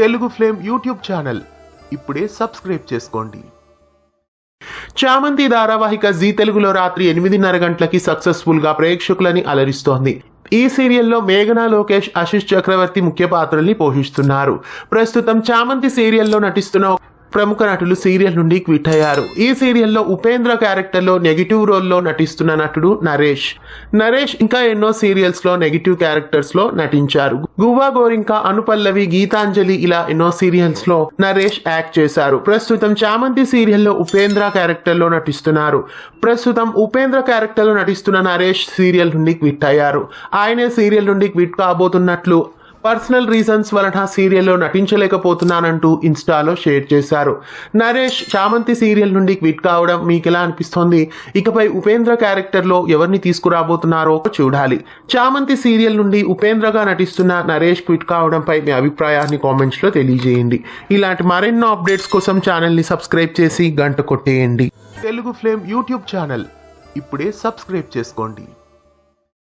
Telugu flame YouTube channel ఇప్పుడే subscribe చేసుకోండి. చామంతి ధారావాహిక జీ తెలుగులో రాత్రి 8:30 గంటలకి సక్సెస్ఫుల్ గా ప్రేక్షకులని అలరిస్తోంది. ఈ సీరియల్లో మేఘనా లోకేష్, ఆశిష్ చక్రవర్తి ముఖ్య పాత్రల్ని పోషిస్తున్నారు. ప్రస్తుతం చామంతి సీరియల్లో నటిస్తున్న ప్రముఖ నటులు సీరియల్ నుండి క్విట్ అయ్యారు. ఈ సీరియల్లో ఉపేంద్ర క్యారెక్టర్లో నెగిటివ్ రోల్లో నటిస్తున్న నటుడు నరేష్ ఇంకా ఎన్నో సీరియల్స్ లో నెగిటివ్ క్యారెక్టర్స్ లో నటించారు. గువ్వా గోరింక, అనుపల్లవి, గీతాంజలి ఇలా ఎన్నో సీరియల్స్ లో నరేష్ యాక్ట్ చేశారు. ప్రస్తుతం చామంతి సీరియల్లో ఉపేంద్ర క్యారెక్టర్ లో నటిస్తున్న నరేష్ సీరియల్ నుండి క్విట్ అయ్యారు. ఆయనే సీరియల్ నుండి క్విట్ కాబోతున్నట్లు పర్సనల్ రీజన్స్ వలన సీరియల్లో నటించలేకపోతున్నానంటూ ఇన్స్టాలో షేర్ చేశారు. నరేష్ చామంతి సీరియల్ నుండి క్విట్ కావడం మీకు ఎలా అనిపిస్తోంది? ఇకపై ఉపేంద్ర క్యారెక్టర్లో ఎవరిని తీసుకురాబోతున్నారో చూడాలి. చామంతి సీరియల్ నుండి ఉపేంద్రగా నటిస్తున్న నరేష్ క్విట్ కావడంపై మీ అభిప్రాయాన్ని కామెంట్స్లో తెలియజేయండి. ఇలాంటి మరెన్నో అప్డేట్స్ కోసం ఛానల్ని సబ్స్క్రైబ్ చేసి గంట కొట్టేయండి. తెలుగు ఫ్లేమ్ యూట్యూబ్ ఛానల్ ఇప్పుడే సబ్స్క్రైబ్ చేసుకోండి.